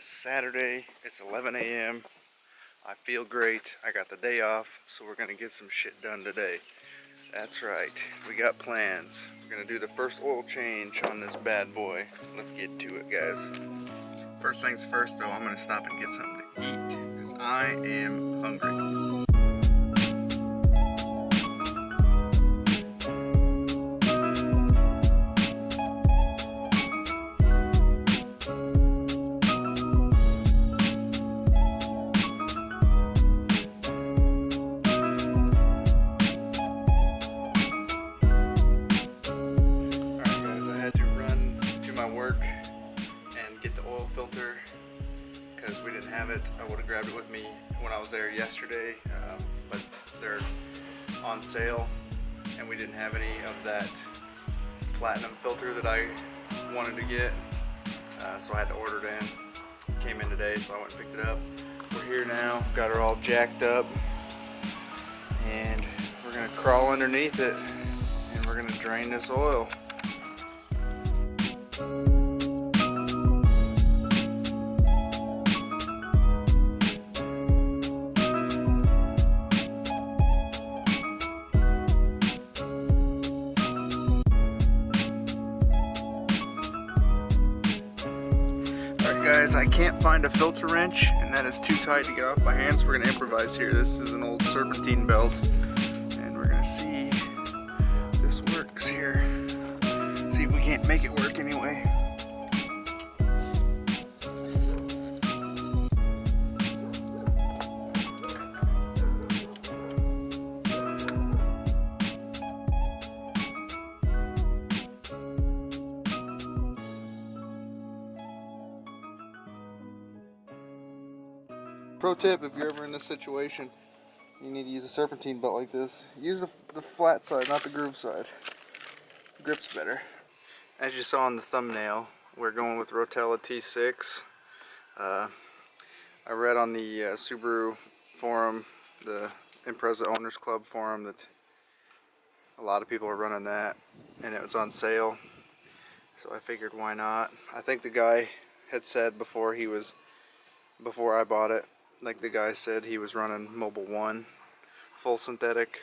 is Saturday. It's 11 a.m. I feel great. I got the day off, so we're gonna get some shit done today. That's right. We got plans. We're gonna do the first oil change on this bad boy. Let's get to it, guys. First things first, though, I'm gonna stop and get something to eat because I am hungry. Filter because we didn't have it. I would have grabbed it with me when I was there yesterday, but they're on sale and we didn't have any of that platinum filter that I wanted to get, so I had to order it in. Came in today, so I went and picked it up. We're here now, got her all jacked up, and we're gonna crawl underneath it and we're gonna drain this oil. Guys, I can't find a filter wrench, and that is too tight to get off my hands. So we're gonna improvise here. This is an old serpentine belt, and we're gonna see if this works here. See if we can't make it work anyway. Pro tip, if you're ever in this situation, you need to use a serpentine belt like this. Use the flat side, not the groove side. The grip's better. As you saw in the thumbnail, we're going with Rotella T6. I read on the Subaru forum, the Impreza Owners Club forum, that a lot of people are running that, and it was on sale. So I figured, why not? I think the guy had said before I bought it, like the guy said, he was running Mobile 1 full synthetic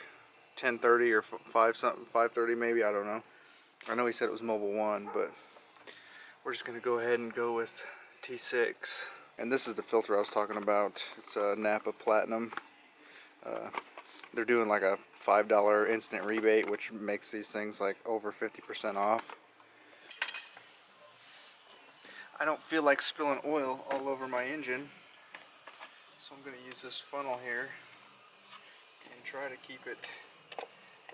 1030 or 530 maybe, I don't know. I know he said it was Mobile 1, but we're just gonna go ahead and go with T6. And this is the filter I was talking about. It's a Napa Platinum. They're doing like a $5 instant rebate, which makes these things like over 50% off. I don't feel like spilling oil all over my engine, so I'm going to use this funnel here and try to keep it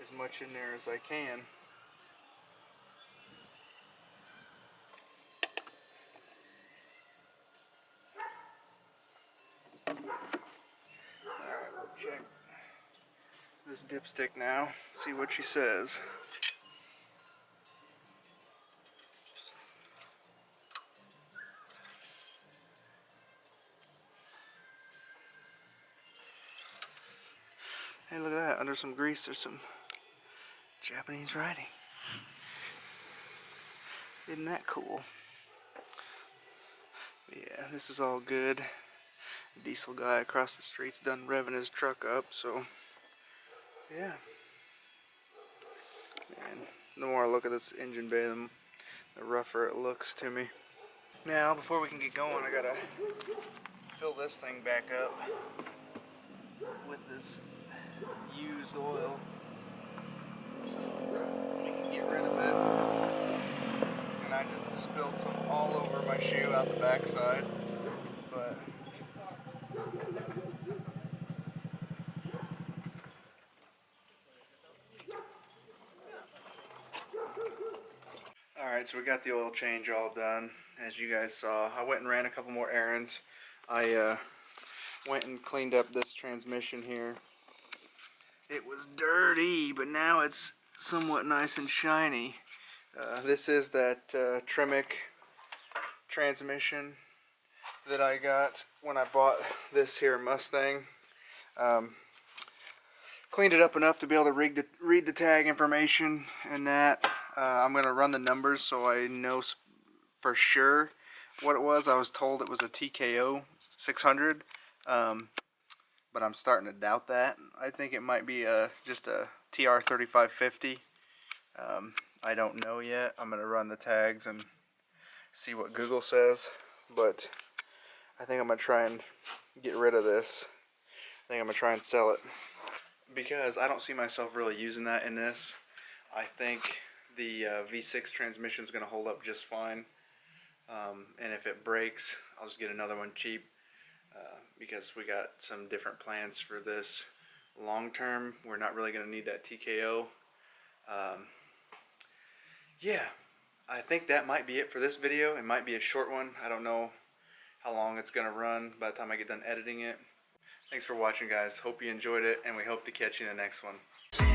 as much in there as I can. Alright, we'll check this dipstick now, see what she says. Hey, look at that. Under some grease, there's some Japanese writing. Isn't that cool? Yeah, this is all good. The diesel guy across the street's done revving his truck up, so yeah. Man, the more I look at this engine bay, the rougher it looks to me. Now, before we can get going, I gotta fill this thing back up with this used oil, so we can get rid of it. And I just spilled some all over my shoe out the backside, but alright, so we got the oil change all done. As you guys saw, I went and ran a couple more errands. I went and cleaned up this transmission here. It was dirty, but now it's somewhat nice and shiny. This is that Tremec transmission that I got when I bought this here Mustang. Cleaned it up enough to be able to read the tag information and that. I'm going to run the numbers so I know for sure what it was. I was told it was a TKO 600, but I'm starting to doubt that. I think it might be just a TR 3550. I don't know yet. I'm going to run the tags and see what Google says, but I think I'm going to try and get rid of this. I think I'm going to try and sell it because I don't see myself really using that in this. I think the V6 transmission is going to hold up just fine, and if it breaks, I'll just get another one cheap, because we got some different plans for this long term. We're not really going to need that TKO. Yeah, I think that might be it for this video. It might be a short one. I don't know how long it's going to run by the time I get done editing it. Thanks for watching, guys. Hope you enjoyed it, and we hope to catch you in the next one.